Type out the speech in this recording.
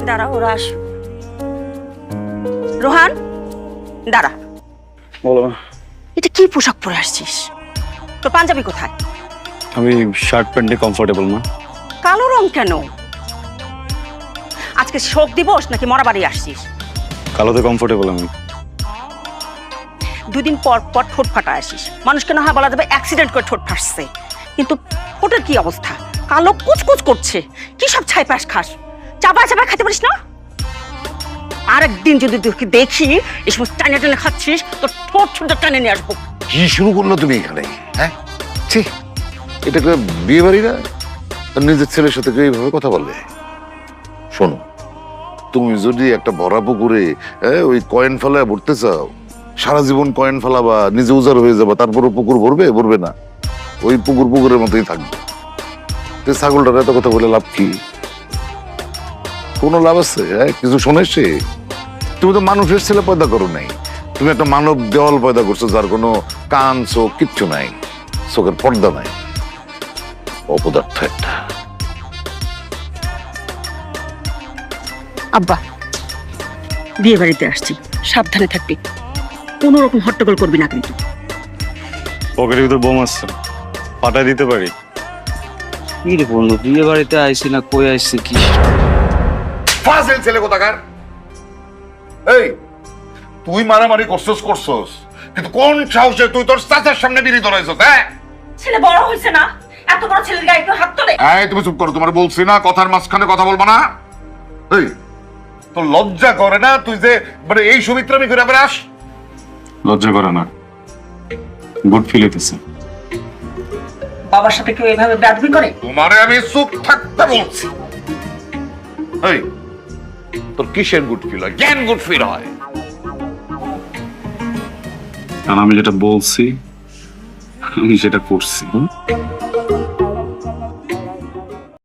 দাঁড়া, ওরা আসুক। রোহান, দাঁড়া। বলো। এটা কি পোশাক পরে আসছিস? তোর পাঞ্জাবি কোথায়? আমি শার্ট প্যান্টে কমফোর্টেবল না। কালো রং কেন? আজকে শোক দিবস নাকি মরা বাড়ি আসছিস? কালোতে কমফোর্টেবল আমি। দুদিন পর পর ঠোঁট ফাটা আসিস, মানুষকে না হয় বলা যাবে অ্যাক্সিডেন্ট করে ঠোঁট ফাটছে, কিন্তু ঠোঁটের কি অবস্থা? কালো কুচকুচ করছে। কি সব ছাই পাশ খাস? চাবায় চাবায় খেতে পারিস না? আরেকদিন যদি তোকে দেখি এই সময় টানে টানে খাচ্ছিস, তোর ঠোঁট ছোট টানে নিয়ে আসবো। কি শুরু করলো তুমি এখানে? হ্যাঁ, ছি, এটা কেউ বিয়ে বাড়ি না? তার নিজের ছেলের সাথে কেউ এইভাবে কথা বলবে? শোনো, তুমি যদি একটা ভরা পুকুরে ওই কয়েন ফেলায় ভরতে চাও, সারা জীবন কয়েন ফেলাবা, নিজে উজাড় হয়ে যাবা, তারপরে পুকুর ভরবে? ভরবে না, ওই পুকুরের মতোই থাকবে। ছাগলটার এত কথা বলে লাভ কি? কোনো লাভ আছে? কিছু শোনেছে? তুমি তো মানুষের ছেলে পয়দা করো নাই, তুমি একটা মানব দেওয়াল পয়দা করছো, যার কোনো কান চোখ কিচ্ছু নাই, চোখের পর্দা নাই। অপদার্থ একটা। আব্বা, বিয়ে বাড়িতে আসছি, সাবধানে থাকবি, কোনো রকম হট্টগোল করবি না কিন্তু। পকেটের ভিতর বোম আসছে, ফাটাই দিতে পারি। কি রে বন্ধু, বিয়ে বাড়িতে আইসি না কই আইসি কি? ফাজিল ছেলে কোথাকার! এই, তুই মারামারি করছস, কিন্তু কোন সাহসে তুই তোর চাচার সামনে বিড়ি ধরাইছস? হ্যাঁ, ছেলে বড় হয়েছে না, এত বড় ছেলের গায়ে কেউ হাত তোলে? এই তুমি চুপ করো, তোমার বলছি না কথার মাঝখানে কথা বলবো না। এই, তোর লজ্জা করে না? তুই যে মানে এই সুমিত্রামি করে বেড়াস। লজ্জা করে না, গুড ফিল হইতেছে। বাবার সাথে কেউ এভাবে বেয়াদবি করে? তোমারে আমি চুপ থাকতে বলছি। এই, তোর কিসের গুড ফিল হয়? জ্ঞান গুড ফিল হয়? কারণ আমি যেটা বলছি আমি সেটা করছি।